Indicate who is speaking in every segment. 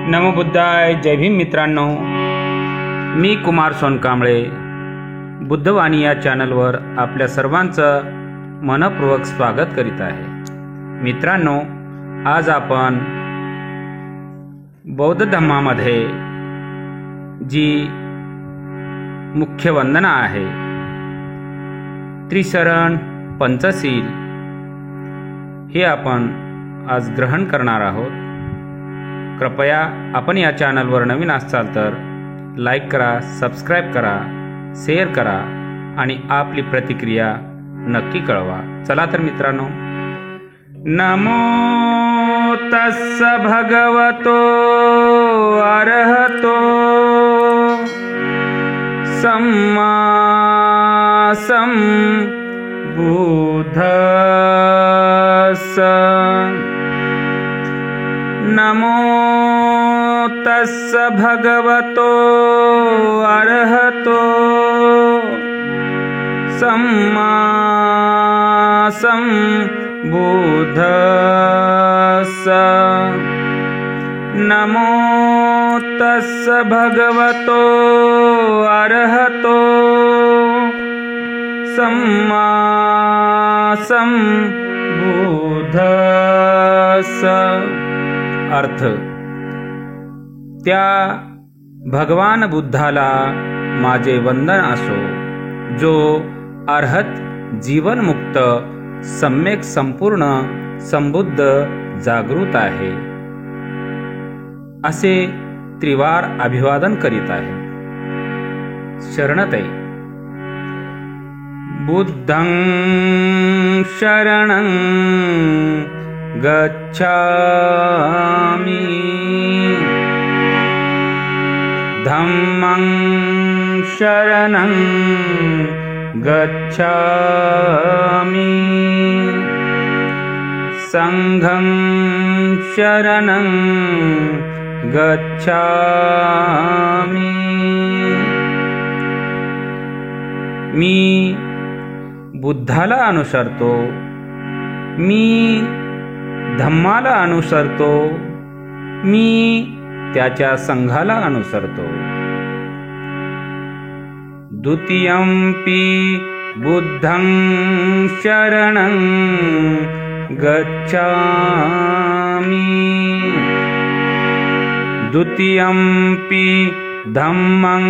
Speaker 1: नमो बुद्धाय. जय भीम मित्रांनो. मी कुमार सोनकांबळे बुद्धवाणी या चॅनलवर आपल्या सर्वांचं मनपूर्वक स्वागत करीत आहे. मित्रांनो, आज आपण बौद्ध धर्मामध्ये जी मुख्य वंदना आहे, त्रिशरण पंचशील, हे आपण आज ग्रहण करणार आहोत. कृपया आपण या चॅनलवर नवीन असाल तर लाईक करा, सबस्क्राईब करा, शेअर करा आणि आपली प्रतिक्रिया नक्की कळवा. चला तर मित्रांनो, नमो तस्स भगवतो अरहतो सम्मा संबुद्धस्स. नमो तस्स भगवतो अरहतो सम्मा संबुद्धस्स. नमो तस्स भगवतो अरहतो सम्मा संबुद्धस्स. अर्थ: त्या भगवान बुद्धाला माझे वंदन असो, जो अर्हत, जीवनमुक्त, सम्यक संपूर्ण, संबुद्ध, जागृत आहे, असे त्रिवार अभिवादन करीत आहे. शरणतै. बुद्धं शरणं गच्छामि, धम्मं शरणं गच्छामि, संघं शरणं गच्छामि. मी बुद्धाला अनुसरतो, मी धम्माला अनुसरतो, मी त्याच्या संघाला अनुसरतो. द्वितीयंपि बुद्धं शरणं गच्छामि, द्वितीयंपि धम्मं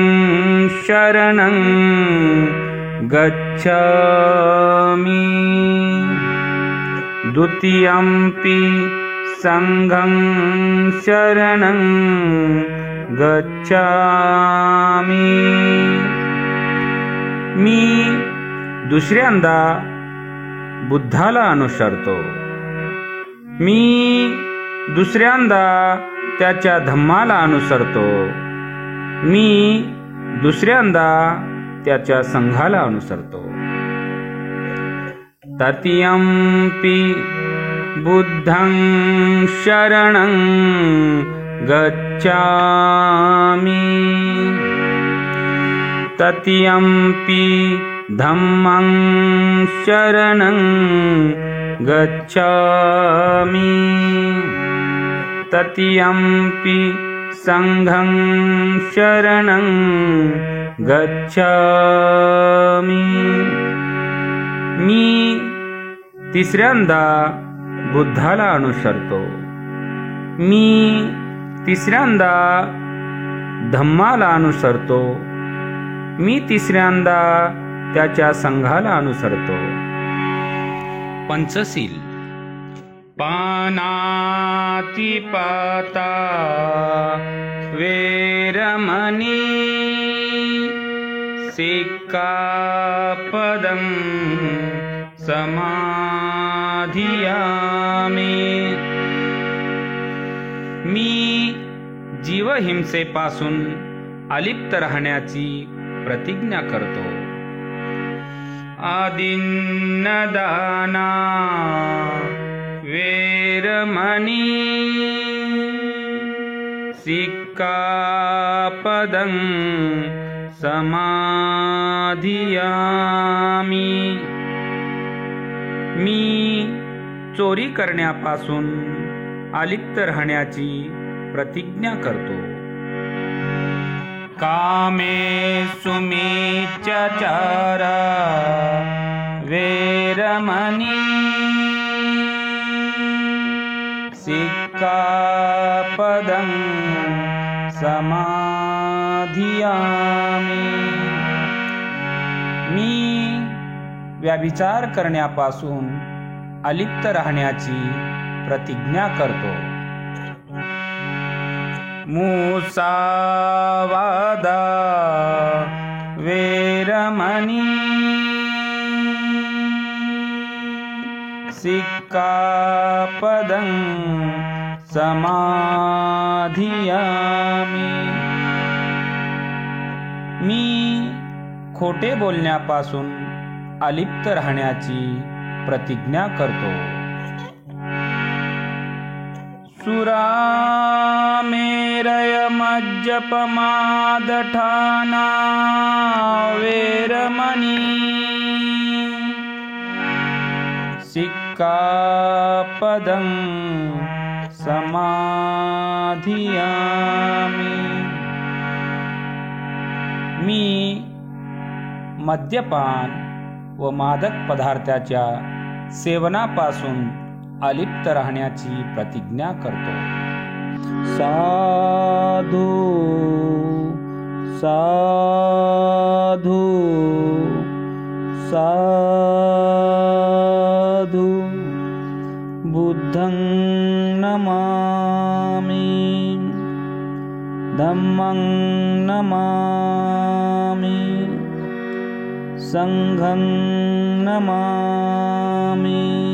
Speaker 1: शरणं गच्छामि, द्वितीयंपि संघं शरणं गच्छामि. मी दुसऱ्यांदा बुद्धाला अनुसरतो, मी दुसऱ्यांदा त्याच्या धम्माला अनुसरतो, मी दुसऱ्यांदा त्याच्या संघाला अनुसरतो. तृतीयंपि बुद्धं शरणं गच्छामि, तृतीयंपि धम्मं शरणं गच्छामि, तृतीयंपि संघं शरणं गच्छामि. मी तिसऱ्यांदा बुद्धाला अनुसरतो, मी तिसऱ्यांदा धम्माला अनुसरतो, मी तिसऱ्यांदा त्याच्या संघाला अनुसरतो. पंचशील. पानातिपाता वेरमणि, सिक्खापदं समाधियामि. मी जीवहिंसेपासून अलिप्त राहण्याची प्रतिज्ञा करतो. आदिन्नदाना वेरमणि, सिक्खापदं समाधियामि. मी चोरी करण्यापासून अलिप्त राहण्याची प्रतिज्ञा करतो. कामेषु मिथ्याचार वेरमणी सिक्खापदं समाधियामि. मी व्यभिचार करण्यापासून अलिप्त राहण्याची प्रतिज्ञा करतो. मुसावाद वेरमणी सिक्खापदं समाधियामि. मी खोटे बोलण्यापासून अलिप्त राहण्याची प्रतिज्ञा करतो. सुरामेरय मज्जपमादठाना वेरमणी सिक्खापदं समाधियामि. मी मद्यपान व मादक पदार्थाच्या सेवनापासून अलिप्त राहण्याची प्रतिज्ञा करतो. साधू साधू साधू बुद्धं नमामि धम्मं नमामि संघं नमामि